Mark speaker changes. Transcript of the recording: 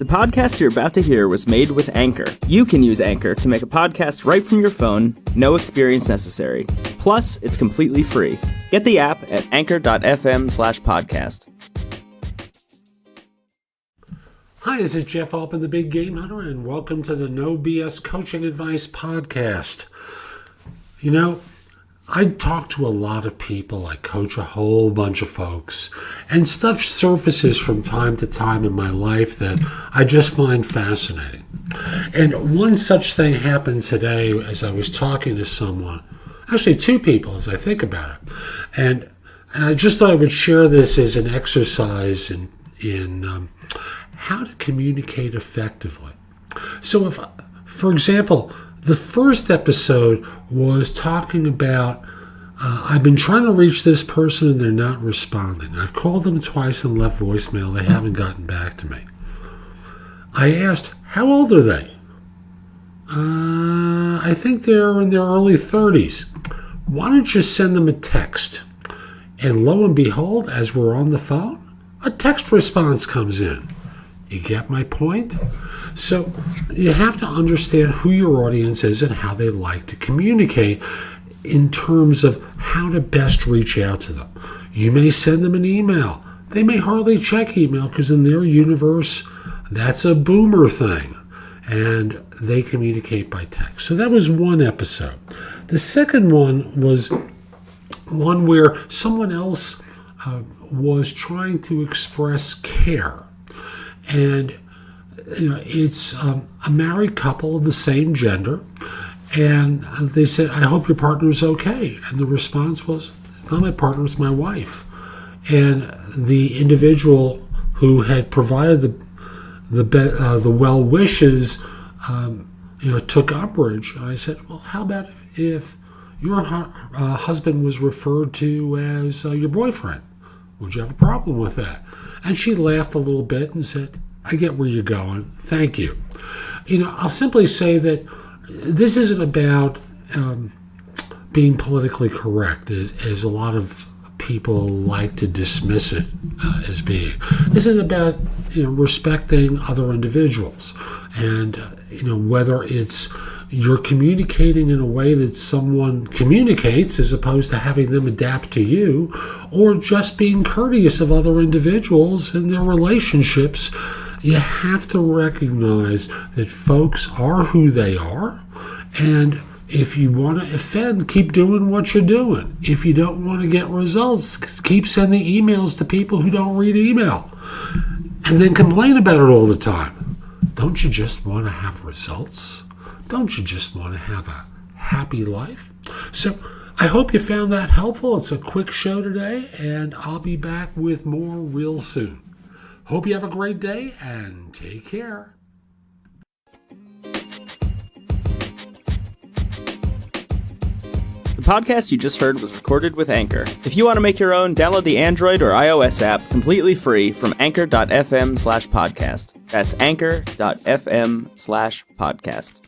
Speaker 1: The podcast you're about to hear was made with Anchor. You can use Anchor to make a podcast right from your phone, no experience necessary. Plus, it's completely free. Get the app at anchor.fm/podcast.
Speaker 2: Hi, this is Jeff Altman, the Big Game Hunter, and welcome to the No BS Coaching Advice Podcast. You know, I talk to a lot of people, I coach a whole bunch of folks, and stuff surfaces from time to time in my life that I just find fascinating. And one such thing happened today as I was talking to someone, actually two people as I think about it. And I just thought I would share this as an exercise in how to communicate effectively. So if, for example, the first episode was talking about, I've been trying to reach this person and they're not responding. I've called them twice and left voicemail. They haven't gotten back to me. I asked, how old are they? I think they're in their early 30s. Why don't you send them a text? And lo and behold, as we're on the phone, a text response comes in. You get my point? So you have to understand who your audience is and how they like to communicate in terms of how to best reach out to them. You may send them an email. They may hardly check email because in their universe, that's a boomer thing. And they communicate by text. So that was one episode. The second one was one where someone else was trying to express care. And it's a married couple of the same gender, and they said, I hope your partner's okay. And the response was, it's not my partner, it's my wife. And the individual who had provided the well wishes took umbrage. And I said, well, how about if your husband was referred to as your boyfriend? Would you have a problem with that? And she laughed a little bit and said, I get where you're going. Thank you. I'll simply say that this isn't about being politically correct, as a lot of people like to dismiss it as being. This is about respecting other individuals, and whether it's you're communicating in a way that someone communicates as opposed to having them adapt to you, or just being courteous of other individuals and their relationships. You have to recognize that folks are who they are, and if you want to offend, keep doing what you're doing. If you don't want to get results, keep sending emails to people who don't read email, and then complain about it all the time. Don't you just want to have results? Don't you just want to have a happy life? So I hope you found that helpful. It's a quick show today, and I'll be back with more real soon. Hope you have a great day, and take care.
Speaker 1: The podcast you just heard was recorded with Anchor. If you want to make your own, download the Android or iOS app completely free from anchor.fm/podcast. That's anchor.fm/podcast.